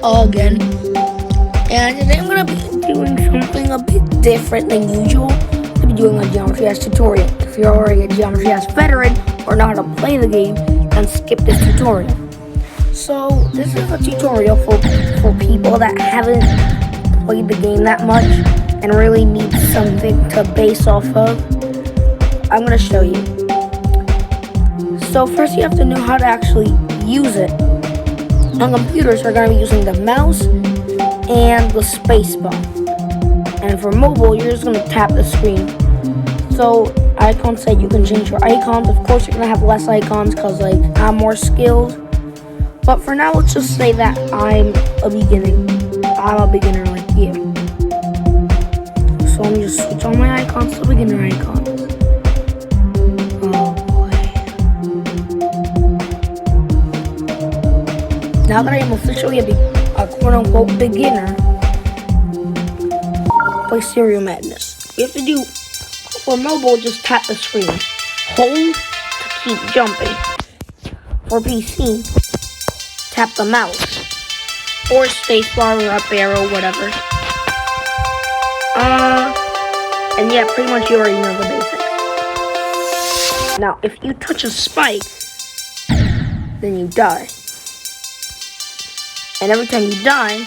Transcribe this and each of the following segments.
again. And today I'm going to be doing something a bit different than usual. I'm going to be doing a Geometry Dash tutorial. If you're already a Geometry Dash veteran or know how to play the game, then skip this tutorial. So this is a tutorial for people that haven't played the game that much and really need something to base off of. I'm going to show you. So first you have to know how to actually use it. On computers, we're going to be using the mouse and the space bar. And for mobile, you're just going to tap the screen. So icons say you can change your icons. Of course, you're going to have less icons because I'm more skilled. But for now, let's just say that I'm a beginner like you. So let me just switch all my icons to beginner icons. Oh boy. Now that I am officially a quote-unquote beginner, play Serial Madness. You have to do, for mobile, just tap the screen. Hold to keep jumping. For PC, tap the mouse. Or spacebar or up arrow, whatever. And yeah, pretty much you already know the basics. Now, if you touch a spike, then you die. And every time you die,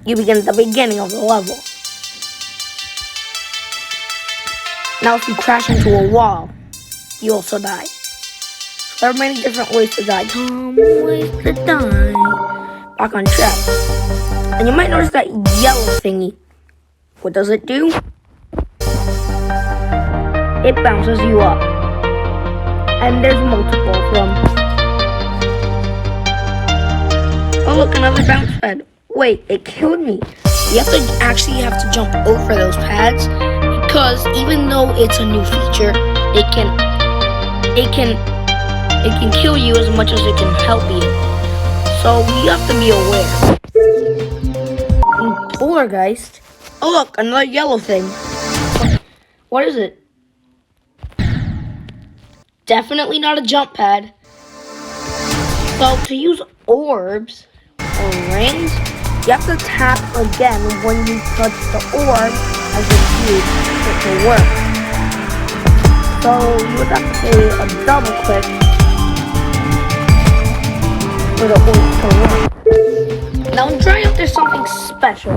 you begin at the beginning of the level. Now, if you crash into a wall, you also die. So there are many different ways to die. Ways to die. Back on track. And you might notice that yellow thingy. What does it do? It bounces you up. And there's multiple of them. Oh look, another bounce pad. Wait, it killed me. You actually have to jump over those pads because even though it's a new feature, it can kill you as much as it can help you. So you have to be aware. Poltergeist. Oh look, another yellow thing. What is it? Definitely not a jump pad. So to use orbs or rings, you have to tap again when you touch the orb as a cube for it to work. So you would have to say a double click for the orb to work. Now in Dry Up, there's something special.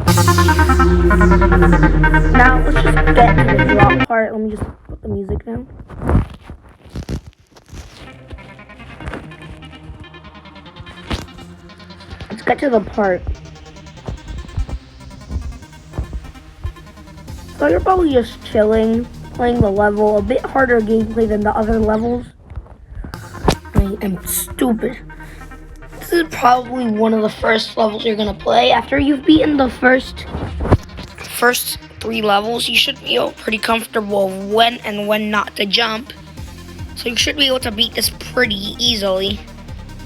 Now let's just get to the drop part. Let me just put the music down. Let's get to the part. So you're probably just chilling, playing the level, a bit harder gameplay than the other levels. I am stupid. This is probably one of the first levels you're gonna play. After you've beaten the first 3 levels, you should feel pretty comfortable when and when not to jump. So you should be able to beat this pretty easily.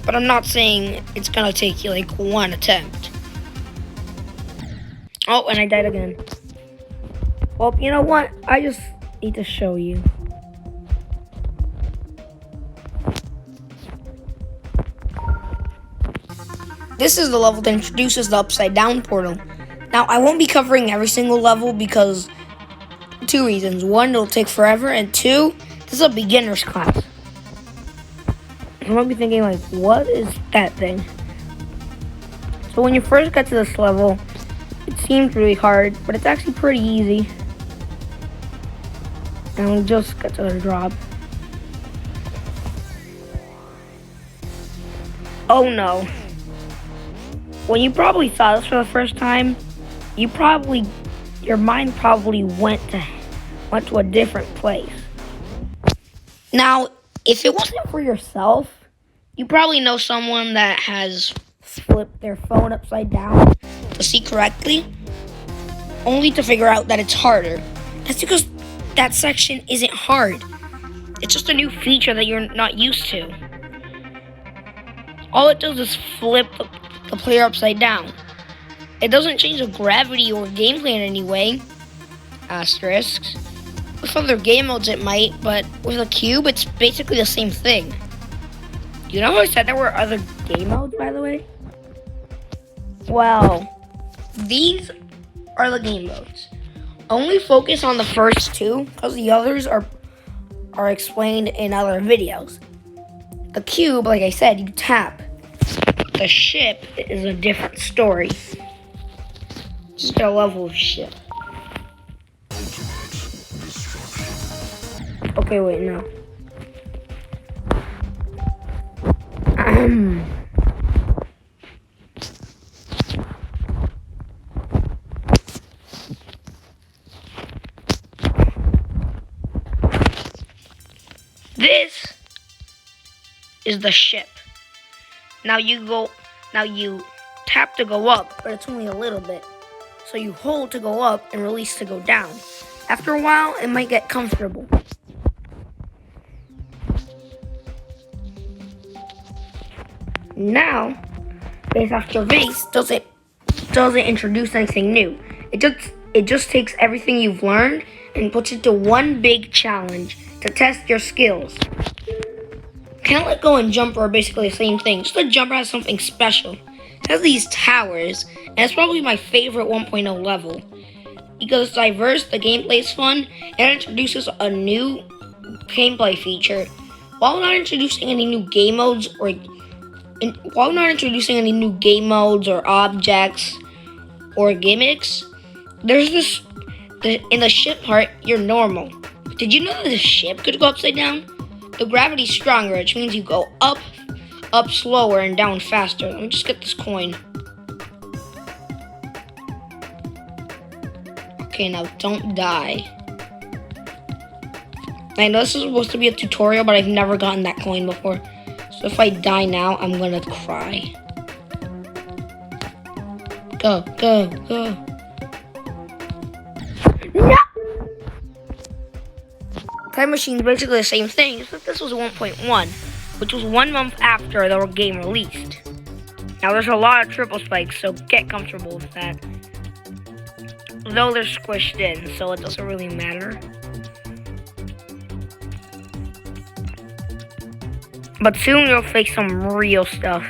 But I'm not saying it's gonna take you like one attempt. Oh, and I died again. Well, you know what? I just need to show you. This is the level that introduces the Upside Down portal. Now, I won't be covering every single level because 2 reasons. 1, it'll take forever, and 2, this is a beginner's class. You might be thinking, like, what is that thing? So when you first get to this level, it seems really hard, but it's actually pretty easy. And we'll just get to the drop. Oh no. When you probably saw this for the first time, your mind probably went to a different place. Now, if it wasn't for yourself, you probably know someone that has flipped their phone upside down to see correctly, only to figure out that it's harder. That's because that section isn't hard. It's just a new feature that you're not used to. All it does is flip the player upside down. It doesn't change the gravity or gameplay in any way. Asterisks. With other game modes it might, but with a cube it's basically the same thing. You know how I said there were other game modes, by the way? Well, these are the game modes. Only focus on the first two because the others are explained in other videos. The cube, like I said, you tap. The ship is a different story. Just a level of ship. Okay, wait, no. This is the ship. Now you tap to go up, but it's only a little bit. So you hold to go up and release to go down. After a while, it might get comfortable. Now, base after base doesn't introduce anything new. It just takes everything you've learned and puts it to one big challenge to test your skills. Can't Let Go and Jumper are basically the same thing, just the Jumper has something special. It has these towers, and it's probably my favorite 1.0 level. Because it's diverse, the gameplay is fun, and it introduces a new gameplay feature. While not introducing any new game modes or objects or gimmicks, there's in the ship part, you're normal. Did you know that the ship could go upside down? The gravity's stronger, which means you go up slower and down faster. Let me just get this coin. Okay, now don't die. I know this is supposed to be a tutorial, but I've never gotten that coin before. So if I die now, I'm gonna cry. Go, go, go. No! Time Machine's basically the same thing, except this was 1.1, which was 1 month after the game released. Now there's a lot of triple spikes, so get comfortable with that. Though they're squished in, so it doesn't really matter. But soon you'll face some real stuff.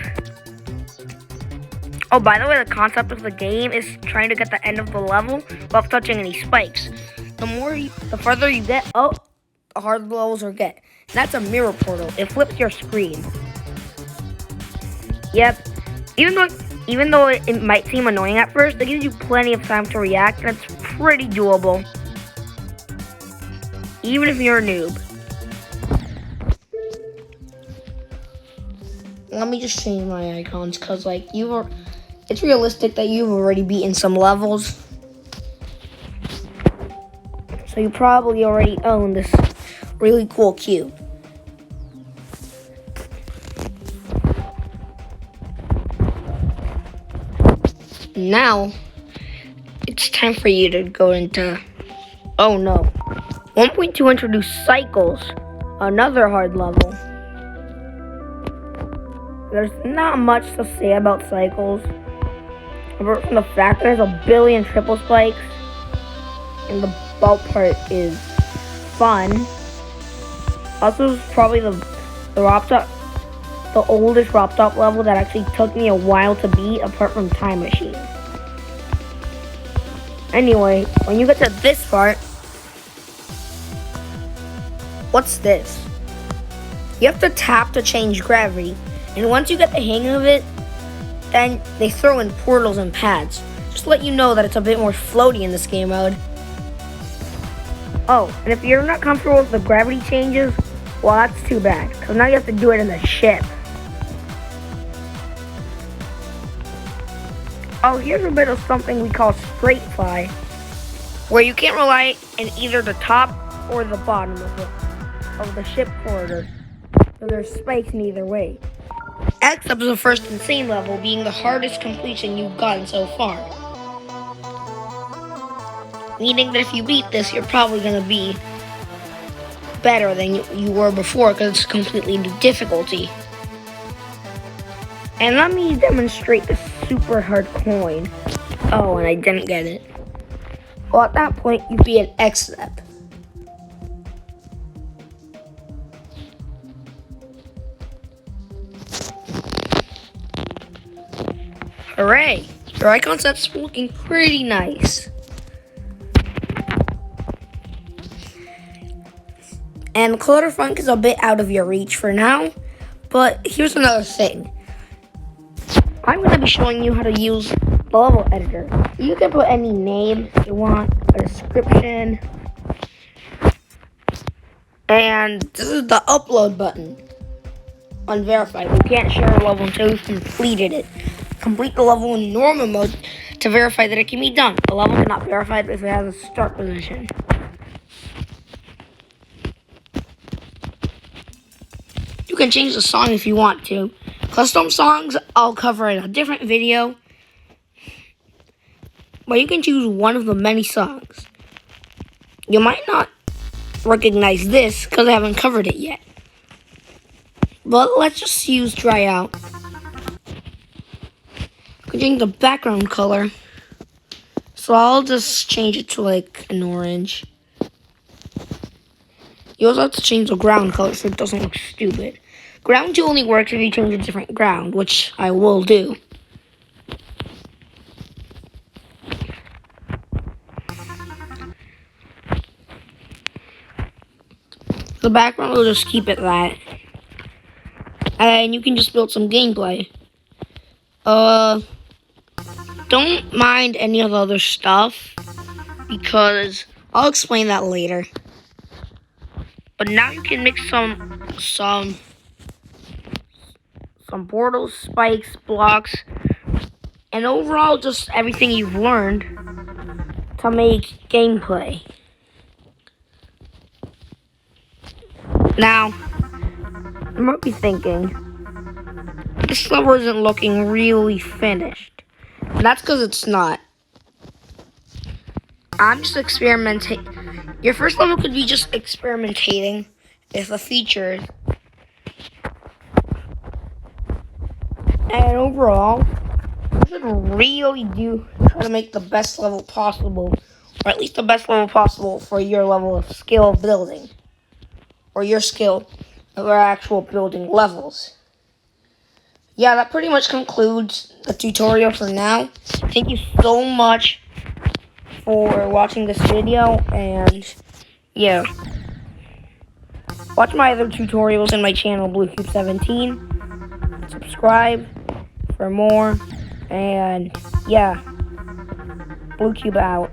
Oh, by the way, the concept of the game is trying to get the end of the level without touching any spikes. The further you get up, the harder the levels will get. That's a mirror portal. It flips your screen. Yep. Even though it might seem annoying at first, it gives you plenty of time to react, and it's pretty doable. Even if you're a noob. Let me just change my icons, because it's realistic that you've already beaten some levels. So you probably already own this really cool cube. Now, it's time for you to go into... Oh no. 1.2 introduced Cycles, another hard level. There's not much to say about Cycles, apart from the fact that there's a billion triple spikes, and the belt part is fun. Also, it's probably the oldest RobTop level that actually took me a while to beat, apart from Time Machine. Anyway, when you get to this part, what's this? You have to tap to change gravity, and once you get the hang of it, then they throw in portals and pads. Just to let you know that it's a bit more floaty in this game mode. Oh, and if you're not comfortable with the gravity changes, well, that's too bad, because now you have to do it in the ship. Oh, here's a bit of something we call straight fly, where you can't rely on either the top or the bottom of the ship corridor. So there's spikes in either way. Except the first insane level being the hardest completion you've gotten so far. Meaning that if you beat this, you're probably going to be better than you were before because it's completely new difficulty. And let me demonstrate the super hard coin. Oh, and I didn't get it. Well, at that point, you'd be an X-Step. Hooray! Your icon set's looking pretty nice. And Clutterfunk is a bit out of your reach for now, but here's another thing. I'm going to be showing you how to use the level editor. You can put any name you want, a description, and this is the upload button. Unverified. You can't share a level until you've completed it. Complete the level in normal mode to verify that it can be done. The level cannot be verified if it has a start position. You can change the song if you want to. Custom songs I'll cover in a different video. But you can choose one of the many songs. You might not recognize this because I haven't covered it yet. But let's just use Dry Out. You can change the background color. So I'll just change it to like an orange. You also have to change the ground color so it doesn't look stupid. Ground 2 only works if you change a different ground, which I will do. The background will just keep it that. And you can just build some gameplay. Don't mind any of the other stuff, because I'll explain that later. But now you can mix some portals, spikes, blocks, and overall just everything you've learned to make gameplay. Now, you might be thinking, this level isn't looking really finished. And that's because it's not. I'm just experimenting. Your first level could be just experimenting with the features. And overall, you should really try to make the best level possible. Or at least the best level possible for your level of skill of building. Or your skill of our actual building levels. Yeah, that pretty much concludes the tutorial for now. Thank you so much for watching this video, and yeah. Watch my other tutorials in my channel, BlueCube17. Subscribe for more, and yeah. BlueCube out.